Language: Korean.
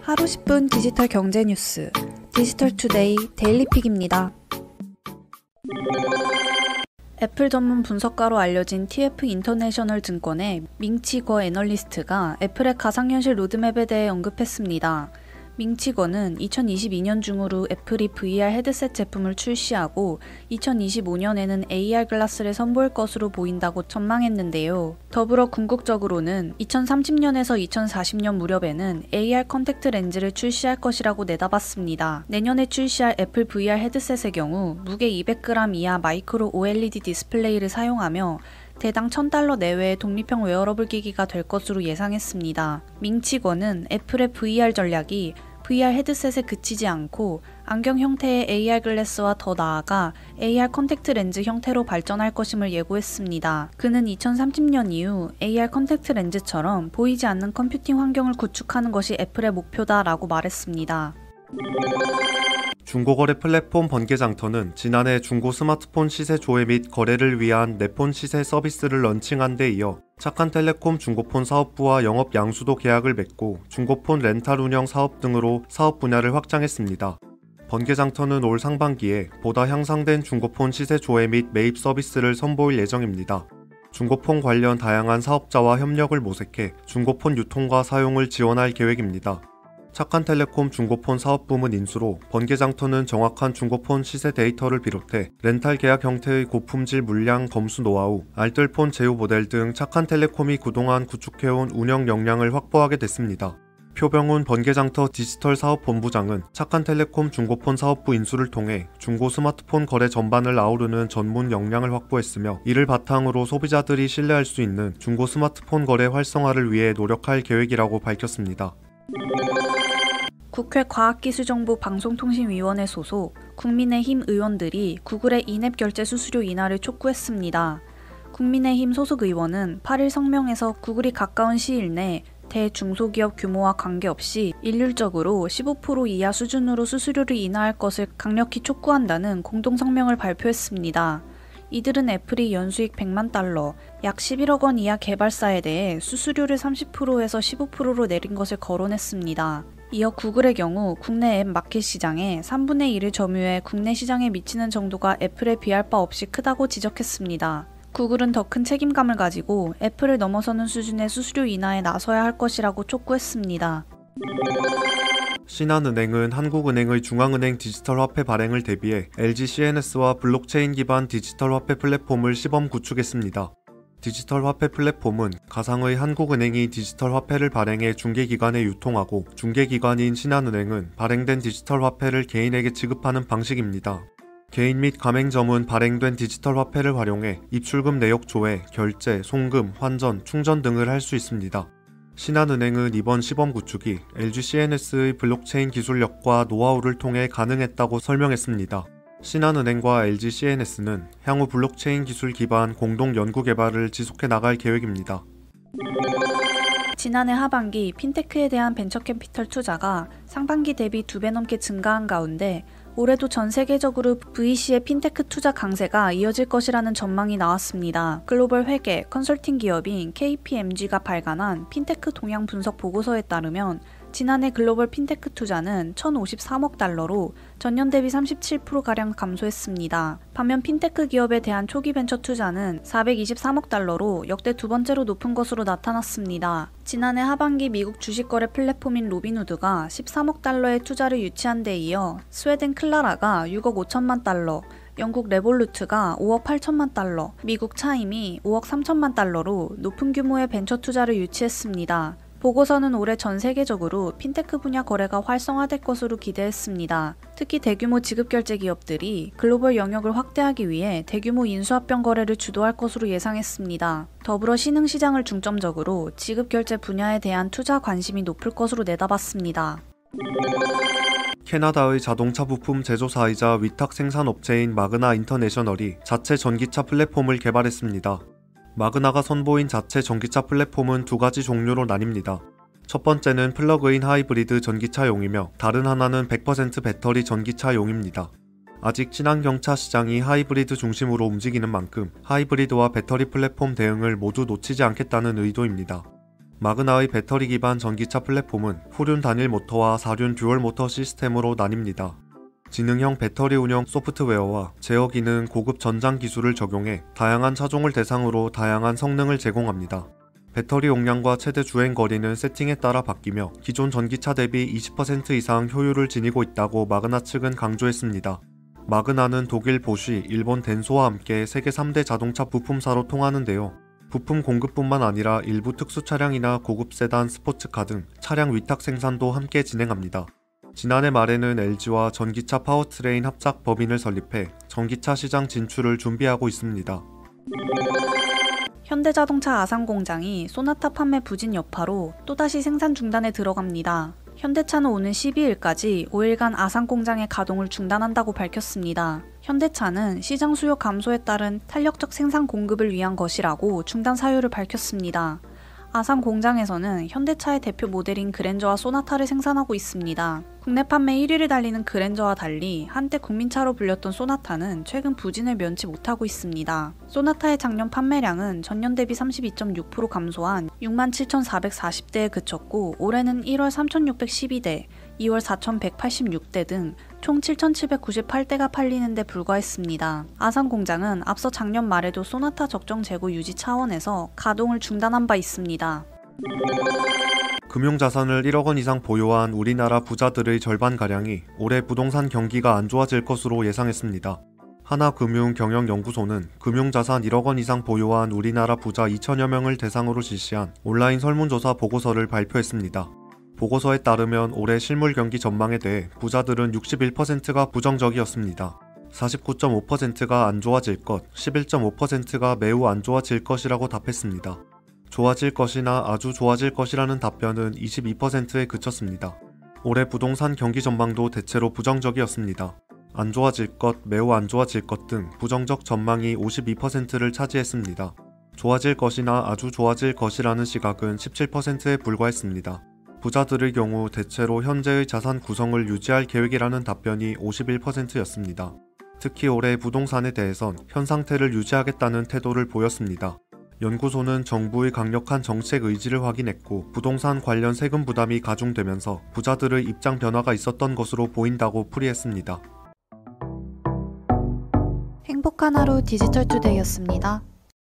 하루 10분 디지털 경제 뉴스 디지털투데이 데일리픽입니다. 애플 전문 분석가로 알려진 TF 인터내셔널 증권의 밍치거 애널리스트가 애플의 가상현실 로드맵에 대해 언급했습니다. 밍치거는 2022년 중으로 애플이 VR 헤드셋 제품을 출시하고 2025년에는 AR 글라스를 선보일 것으로 보인다고 전망했는데요. 더불어 궁극적으로는 2030년에서 2040년 무렵에는 AR 컨택트 렌즈를 출시할 것이라고 내다봤습니다. 내년에 출시할 애플 VR 헤드셋의 경우 무게 200g 이하 마이크로 OLED 디스플레이를 사용하며 대당 $1,000 내외의 독립형 웨어러블 기기가 될 것으로 예상했습니다. 밍치거는 애플의 VR 전략이 VR 헤드셋에 그치지 않고 안경 형태의 AR 글래스와 더 나아가 AR 컨택트 렌즈 형태로 발전할 것임을 예고했습니다. 그는 2030년 이후 AR 컨택트 렌즈처럼 보이지 않는 컴퓨팅 환경을 구축하는 것이 애플의 목표다라고 말했습니다. 중고거래 플랫폼 번개장터는 지난해 중고 스마트폰 시세 조회 및 거래를 위한 내폰 시세 서비스를 런칭한 데 이어 착한텔레콤 중고폰 사업부와 영업 양수도 계약을 맺고 중고폰 렌탈 운영 사업 등으로 사업 분야를 확장했습니다. 번개장터는 올 상반기에 보다 향상된 중고폰 시세 조회 및 매입 서비스를 선보일 예정입니다. 중고폰 관련 다양한 사업자와 협력을 모색해 중고폰 유통과 사용을 지원할 계획입니다. 착한텔레콤 중고폰 사업부문 인수로 번개장터는 정확한 중고폰 시세 데이터를 비롯해 렌탈 계약 형태의 고품질 물량 검수 노하우, 알뜰폰 제휴 모델 등 착한텔레콤이 그동안 구축해온 운영 역량을 확보하게 됐습니다. 표병훈 번개장터 디지털 사업본부장은 착한텔레콤 중고폰 사업부 인수를 통해 중고 스마트폰 거래 전반을 아우르는 전문 역량을 확보했으며 이를 바탕으로 소비자들이 신뢰할 수 있는 중고 스마트폰 거래 활성화를 위해 노력할 계획이라고 밝혔습니다. 국회 과학기술정보 방송통신위원회 소속 국민의힘 의원들이 구글의 인앱 결제 수수료 인하를 촉구했습니다. 국민의힘 소속 의원은 8일 성명에서 구글이 가까운 시일 내 대중소기업 규모와 관계없이 일률적으로 15% 이하 수준으로 수수료를 인하할 것을 강력히 촉구한다는 공동성명을 발표했습니다. 이들은 애플이 연수익 $1,000,000, 약 11억 원 이하 개발사에 대해 수수료를 30%에서 15%로 내린 것을 거론했습니다. 이어 구글의 경우 국내 앱 마켓 시장의 3분의 1을 점유해 국내 시장에 미치는 정도가 애플에 비할 바 없이 크다고 지적했습니다. 구글은 더 큰 책임감을 가지고 애플을 넘어서는 수준의 수수료 인하에 나서야 할 것이라고 촉구했습니다. 신한은행은 한국은행의 중앙은행 디지털 화폐 발행을 대비해 LG CNS와 블록체인 기반 디지털 화폐 플랫폼을 시범 구축했습니다. 디지털 화폐 플랫폼은 가상의 한국은행이 디지털 화폐를 발행해 중개기관에 유통하고 중개기관인 신한은행은 발행된 디지털 화폐를 개인에게 지급하는 방식입니다. 개인 및 가맹점은 발행된 디지털 화폐를 활용해 입출금 내역 조회, 결제, 송금, 환전, 충전 등을 할 수 있습니다. 신한은행은 이번 시범 구축이 LG CNS의 블록체인 기술력과 노하우를 통해 가능했다고 설명했습니다. 신한은행과 LG CNS는 향후 블록체인 기술 기반 공동 연구 개발을 지속해 나갈 계획입니다. 지난해 하반기 핀테크에 대한 벤처캐피털 투자가 상반기 대비 2배 넘게 증가한 가운데 올해도 전 세계적으로 VC의 핀테크 투자 강세가 이어질 것이라는 전망이 나왔습니다. 글로벌 회계, 컨설팅 기업인 KPMG가 발간한 핀테크 동향 분석 보고서에 따르면 지난해 글로벌 핀테크 투자는 $1,053억 달러로 전년 대비 37%가량 감소했습니다. 반면 핀테크 기업에 대한 초기 벤처 투자는 $423억 달러로 역대 두 번째로 높은 것으로 나타났습니다. 지난해 하반기 미국 주식거래 플랫폼인 로빈후드가 $13억 달러의 투자를 유치한 데 이어 스웨덴 클라라가 $6억 5천만 달러, 영국 레볼루트가 $5억 8천만 달러, 미국 차임이 $5억 3천만 달러로 높은 규모의 벤처 투자를 유치했습니다. 보고서는 올해 전 세계적으로 핀테크 분야 거래가 활성화될 것으로 기대했습니다. 특히 대규모 지급결제 기업들이 글로벌 영역을 확대하기 위해 대규모 인수합병 거래를 주도할 것으로 예상했습니다. 더불어 신흥시장을 중점적으로 지급결제 분야에 대한 투자 관심이 높을 것으로 내다봤습니다. 캐나다의 자동차 부품 제조사이자 위탁 생산업체인 마그나 인터내셔널이 자체 전기차 플랫폼을 개발했습니다. 마그나가 선보인 자체 전기차 플랫폼은 두 가지 종류로 나뉩니다. 첫 번째는 플러그인 하이브리드 전기차용이며 다른 하나는 100% 배터리 전기차용입니다. 아직 친환경차 시장이 하이브리드 중심으로 움직이는 만큼 하이브리드와 배터리 플랫폼 대응을 모두 놓치지 않겠다는 의도입니다. 마그나의 배터리 기반 전기차 플랫폼은 후륜 단일 모터와 4륜 듀얼 모터 시스템으로 나뉩니다. 지능형 배터리 운영 소프트웨어와 제어 기능 고급 전장 기술을 적용해 다양한 차종을 대상으로 다양한 성능을 제공합니다. 배터리 용량과 최대 주행 거리는 세팅에 따라 바뀌며 기존 전기차 대비 20% 이상 효율을 지니고 있다고 마그나 측은 강조했습니다. 마그나는 독일 보쉬, 일본 덴소와 함께 세계 3대 자동차 부품사로 통하는데요. 부품 공급뿐만 아니라 일부 특수 차량이나 고급 세단, 스포츠카 등 차량 위탁 생산도 함께 진행합니다. 지난해 말에는 LG와 전기차 파워트레인 합작 법인을 설립해 전기차 시장 진출을 준비하고 있습니다. 현대자동차 아산공장이 소나타 판매 부진 여파로 또다시 생산 중단에 들어갑니다. 현대차는 오는 12일까지 5일간 아산공장의 가동을 중단한다고 밝혔습니다. 현대차는 시장 수요 감소에 따른 탄력적 생산 공급을 위한 것이라고 중단 사유를 밝혔습니다. 아산 공장에서는 현대차의 대표 모델인 그랜저와 소나타를 생산하고 있습니다. 국내 판매 1위를 달리는 그랜저와 달리 한때 국민차로 불렸던 소나타는 최근 부진을 면치 못하고 있습니다. 소나타의 작년 판매량은 전년 대비 32.6% 감소한 67,440대에 그쳤고 올해는 1월 3,612대, 2월 4,186대 등 총 7,798대가 팔리는 데 불과했습니다. 아산 공장은 앞서 작년 말에도 소나타 적정 재고 유지 차원에서 가동을 중단한 바 있습니다. 금융자산을 1억 원 이상 보유한 우리나라 부자들의 절반가량이 올해 부동산 경기가 안 좋아질 것으로 예상했습니다. 하나금융경영연구소는 금융자산 1억 원 이상 보유한 우리나라 부자 2천여 명을 대상으로 실시한 온라인 설문조사 보고서를 발표했습니다. 보고서에 따르면 올해 실물 경기 전망에 대해 부자들은 61%가 부정적이었습니다. 49.5%가 안 좋아질 것, 11.5%가 매우 안 좋아질 것이라고 답했습니다. 좋아질 것이나 아주 좋아질 것이라는 답변은 22%에 그쳤습니다. 올해 부동산 경기 전망도 대체로 부정적이었습니다. 안 좋아질 것, 매우 안 좋아질 것 등 부정적 전망이 52%를 차지했습니다. 좋아질 것이나 아주 좋아질 것이라는 시각은 17%에 불과했습니다. 부자들의 경우 대체로 현재의 자산 구성을 유지할 계획이라는 답변이 51%였습니다. 특히 올해 부동산에 대해선 현 상태를 유지하겠다는 태도를 보였습니다. 연구소는 정부의 강력한 정책 의지를 확인했고 부동산 관련 세금 부담이 가중되면서 부자들의 입장 변화가 있었던 것으로 보인다고 풀이했습니다. 행복한 하루 디지털투데이였습니다.